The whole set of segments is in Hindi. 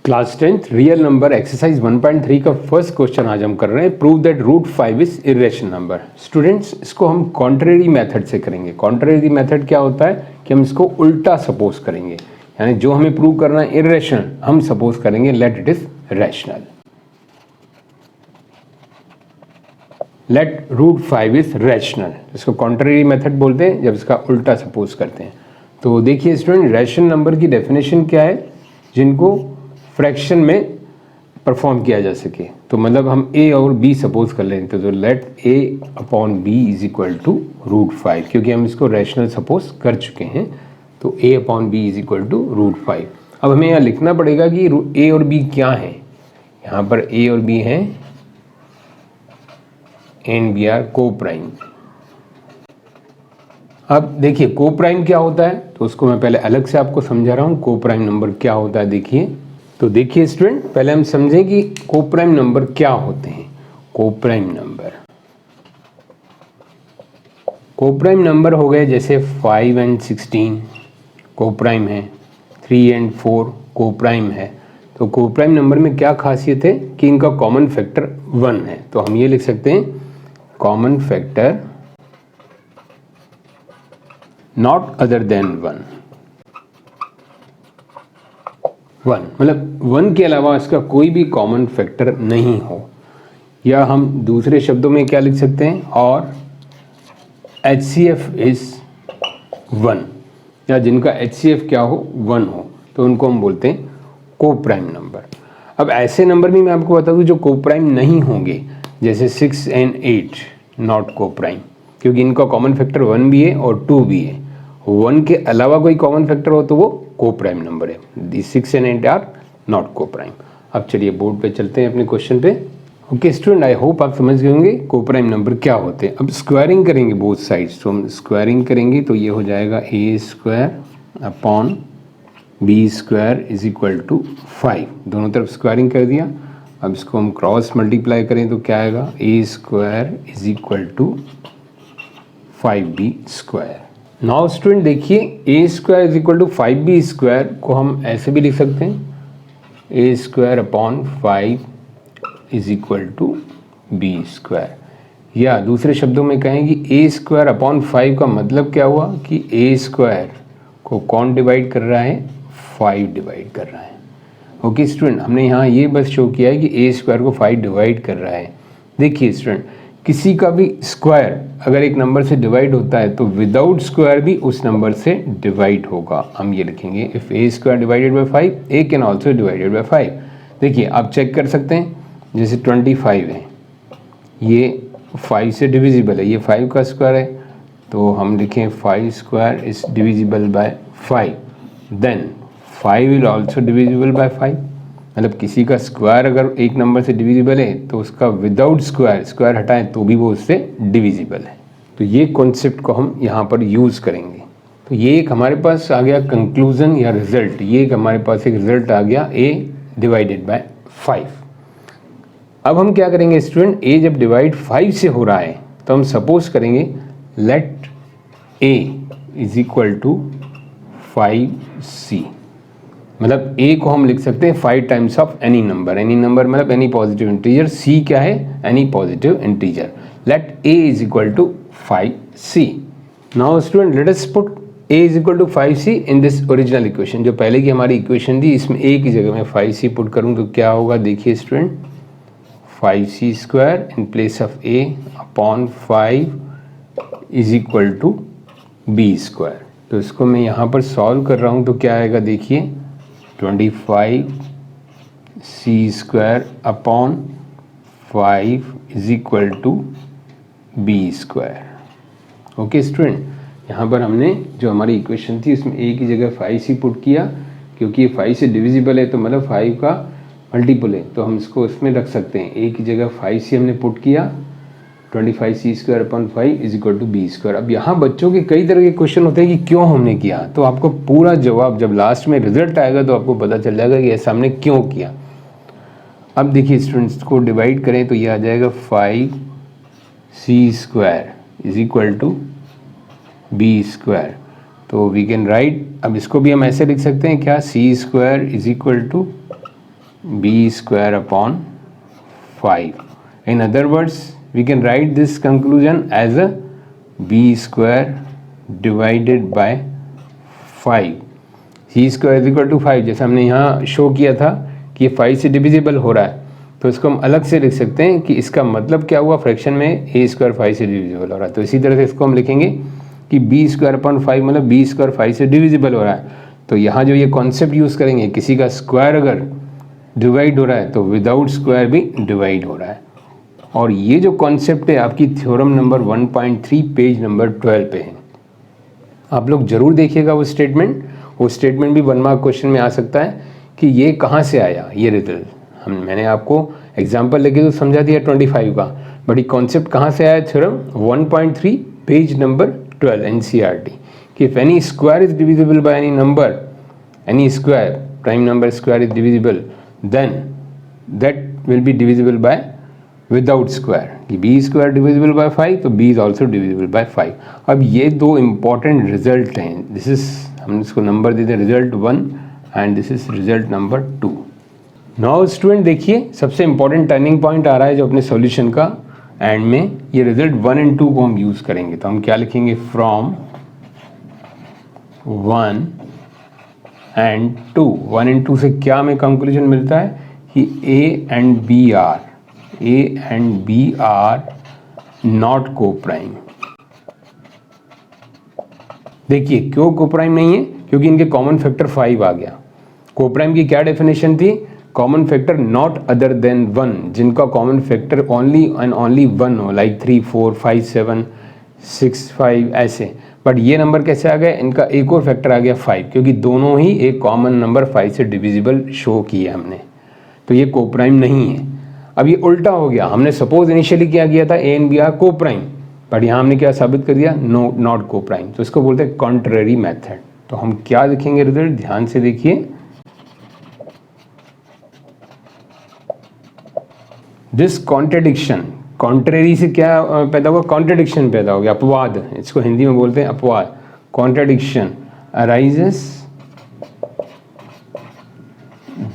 Class 10th real number exercise 1.3 का फर्स्ट क्वेश्चन आज हम कर रहे हैं। Prove that root 5 is irrational number. Students, इसको हम कॉन्ट्रेरी मेथड से करेंगे। कॉन्ट्रेरी मेथड क्या होता है कि हम इसको उल्टा सपोज करेंगे, यानी जो हमें प्रूव करना है इरेशनल, हम सपोज करेंगे let it is rational. Let root 5 is rational, इसको कॉन्ट्रेरी मेथड बोलते हैं जब इसका उल्टा सपोज करते हैं। तो देखिए स्टूडेंट, रैशनल नंबर की डेफिनेशन क्या है, जिनको फ्रैक्शन में परफॉर्म किया जा सके। तो मतलब हम a और b सपोज कर लेते हैं, तो let a upon b is equal to root 5, क्योंकि हम इसको रैशनल सपोज कर चुके हैं। तो a upon b is equal to root 5। अब हमें यहाँ लिखना पड़ेगा कि a और b क्या है। यहाँ पर a और b हैं एंड b आर को प्राइम। अब देखिए को प्राइम क्या होता है, तो उसको मैं पहले अलग से आपको समझा रहा हूँ। को प्राइम नंबर क्या होता है देखिए, तो देखिए स्टूडेंट, पहले हम समझें कि को प्राइम नंबर क्या होते हैं। को प्राइम नंबर हो गए जैसे 5 एंड 16 को प्राइम है, 3 एंड 4 को प्राइम है। तो को प्राइम नंबर में क्या खासियत है कि इनका कॉमन फैक्टर 1 है। तो हम ये लिख सकते हैं common factor not other than 1, मतलब 1 के अलावा इसका कोई भी कॉमन फैक्टर नहीं हो। या हम दूसरे शब्दों में क्या लिख सकते हैं, और HCF इज 1, या जिनका HCF क्या हो 1 हो, तो उनको हम बोलते हैं को प्राइम नंबर। अब ऐसे नंबर भी मैं आपको बता दूं जो को प्राइम नहीं होंगे, जैसे 6 एंड 8 नॉट को प्राइम, क्योंकि इनका कॉमन फैक्टर 1 भी है और 2 भी है। 1 के अलावा कोई कॉमन फैक्टर हो तो वो को प्राइम नंबर है। दी 6 एंड 8 आर नॉट को प्राइम। अब चलिए बोर्ड पे चलते हैं अपने क्वेश्चन पे। ओके स्टूडेंट, आई होप आप समझ गए होंगे को प्राइम नंबर क्या होते हैं। अब स्क्वायरिंग करेंगे बोथ साइड्स, तो हम स्क्वायरिंग करेंगे तो ये हो जाएगा a square upon b square is equal to 5। दोनों तरफ स्क्वायरिंग कर दिया। अब इसको हम क्रॉस मल्टीप्लाई करें तो क्या आएगा, a square is equal to 5b square. Now student देखिए, a square is equal to 5b square को हम ऐसे भी लिख सकते हैं, a square upon 5 is equal to b square. या दूसरे शब्दों में कहें कि a स्क्वायर अपॉन 5 का मतलब क्या हुआ कि a स्क्वायर को कौन डिवाइड कर रहा है, 5 डिवाइड कर रहा है। ओके स्टूडेंट, हमने यहाँ ये बस शो किया है कि a स्क्वायर को 5 डिवाइड कर रहा है। देखिए स्टूडेंट, किसी का भी स्क्वायर अगर एक नंबर से डिवाइड होता है तो विदाउट स्क्वायर भी उस नंबर से डिवाइड होगा। हम ये लिखेंगे if a square divided by 5, a can also divided by 5। देखिए आप चेक कर सकते हैं, जैसे 25 है, ये 5 से डिविजिबल है, ये 5 का स्क्वायर है, तो हम लिखें 5 square is divisible by 5, then 5 will also divisible by 5। मतलब किसी का स्क्वायर अगर एक नंबर से डिविजिबल है तो उसका विदाउट स्क्वायर हटाएं तो भी वो उससे डिविजिबल है। तो ये कॉन्सेप्ट को हम यहाँ पर यूज़ करेंगे। तो ये एक हमारे पास आ गया कंक्लूजन या रिजल्ट, ये एक हमारे पास एक रिजल्ट आ गया a डिवाइडेड बाय 5। अब हम क्या करेंगे स्टूडेंट, a जब डिवाइड 5 से हो रहा है तो हम सपोज करेंगे let a is equal to 5c। मतलब a को हम लिख सकते हैं 5 times of any number. Any number मतलब एनी पॉजिटिव इंटीजर, c क्या है, any positive integer. Let a is equal to 5c। Now student let us put a is equal to 5c in this original equation. जो पहले की हमारी इक्वेशन थी, इसमें a की जगह में 5c पुट करूँ तो क्या होगा, देखिए student, 5c square in place of a upon 5 is equal to b square. तो इसको मैं यहाँ पर सॉल्व कर रहा हूँ तो क्या आएगा, देखिए 25c square upon 5 is equal to b square. Okay student, यहाँ पर हमने जो हमारी इक्वेशन थी उसमें a की जगह 5c पुट किया, क्योंकि ये 5 से डिविजिबल है तो मतलब 5 का मल्टीपल है, तो हम इसको इसमें रख सकते हैं। a की जगह 5c हमने पुट किया, 25c square upon 5 is equal to b square. अब यहाँ बच्चों के कई तरह के क्वेश्चन होते हैं कि क्यों हमने किया, तो आपको पूरा जवाब जब लास्ट में रिजल्ट आएगा तो आपको पता चल जाएगा कि ऐसा हमने क्यों किया। अब देखिए स्टूडेंट्स, को डिवाइड करें तो ये आ जाएगा 5c square is equal to b square. तो वी कैन राइट, अब इसको भी हम ऐसे लिख सकते हैं क्या, c square is equal to b square upon 5. In other words, we can write this conclusion as a b square divided by 5. c square is equal to 5, जैसे हमने यहाँ शो किया था कि ये 5 से डिविजिबल हो रहा है, तो इसको हम अलग से लिख सकते हैं कि इसका मतलब क्या हुआ, फ्रैक्शन में a स्क्वायर 5 से डिविजिबल हो रहा है। तो इसी तरह से इसको हम लिखेंगे कि b स्क्वायर अपॉन 5 मतलब b स्क्वायर 5 से डिविजिबल हो रहा है। तो यहाँ जो ये कॉन्सेप्ट यूज़ करेंगे, किसी का स्क्वायर अगर डिवाइड हो रहा है तो विदाउट स्क्वायर भी डिवाइड हो रहा है। और ये जो कॉन्सेप्ट है आपकी थ्योरम नंबर 1.3 पेज नंबर 12 पे है। आप लोग जरूर देखिएगा वो स्टेटमेंट भी 1 मार्क क्वेश्चन में आ सकता है कि ये कहाँ से आया ये रिजल्ट। मैंने आपको एग्जाम्पल लेके तो समझा दिया 25 का, बट ये कॉन्सेप्ट कहाँ से आया, थ्योरम 1.3 पेज नंबर 12 NCERT, कि if any square is divisible by any number, any square, prime number square is divisible, then that will be divisible by without square, कि b square divisible by 5 तो b is also divisible by 5। अब ये दो important result हैं, this is हमने इसको नंबर दे दिया result 1 and this is result number 2। Now student देखिए, सबसे इंपॉर्टेंट टर्निंग पॉइंट आ रहा है जो अपने सॉल्यूशन का एंड में, ये रिजल्ट 1 एंड 2 को हम यूज़ करेंगे। तो हम क्या लिखेंगे, फ्रॉम 1 एंड 2। 1 एंड 2 से क्या हमें कंक्लूजन मिलता है कि A and B are not coprime. देखिए क्यों कोप्राइम नहीं है, क्योंकि इनके कॉमन फैक्टर 5 आ गया। कोप्राइम की क्या डेफिनेशन थी, common factor not other than 1, जिनका common factor only and only 1 हो, लाइक 3, 4, 5, 7, 6, 5 ऐसे। बट ये नंबर कैसे आ गया, इनका एक और फैक्टर आ गया 5, क्योंकि दोनों ही एक कॉमन नंबर 5 से डिविजिबल शो किए हमने, तो ये कोप्राइम नहीं है। अब ये उल्टा हो गया, हमने सपोज इनिशियली क्या किया था, A and B are coprime, but यहाँ हमने क्या साबित कर दिया, नो नॉट कोप्राइम। तो इसको बोलते हैं कॉन्ट्ररी मेथड। तो हम क्या लिखेंगे रिजल्ट, ध्यान से देखिए, दिस कॉन्ट्रडिक्शन, कॉन्ट्ररी से क्या पैदा हुआ, कॉन्ट्रडिक्शन पैदा हो गया, अपवाद, इसको हिंदी में बोलते हैं अपवाद। Contradiction arises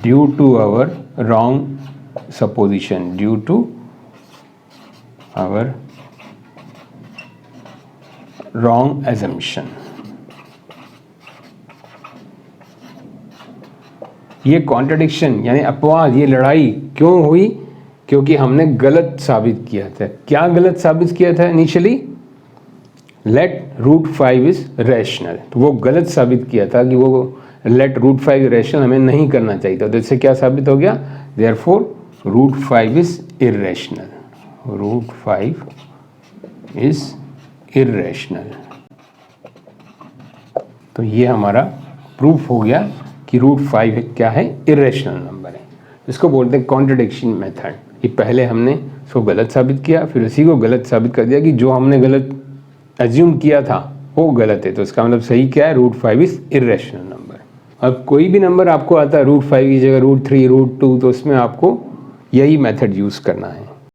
due to our wrong supposition, due to our wrong assumption। ये कॉन्ट्रडिक्शन यानी अपवाद, ये लड़ाई क्यों हुई, क्योंकि हमने गलत साबित किया था। क्या गलत साबित किया था initially, let root 5 is rational. तो वो गलत साबित किया था कि वो लेट रूट 5 रैशनल हमें नहीं करना चाहिए था। तो इससे क्या साबित हो गया, therefore root 5 is irrational, root 5 is irrational. तो ये हमारा प्रूफ हो गया कि रूट 5 क्या है, इर्रेशनल नंबर है। इसको बोलते हैं कॉन्ट्रडिक्शन मेथड, कि पहले हमने उसको गलत साबित किया, फिर उसी को गलत साबित कर दिया कि जो हमने गलत एज्यूम किया था वो गलत है। तो इसका मतलब सही क्या है, रूट 5 इज इर्रेशनल नंबर। अब कोई भी नंबर आपको आता है रूट 5 की जगह रूट 3, रूट 2, तो उसमें आपको यही मेथड यूज़ करना है।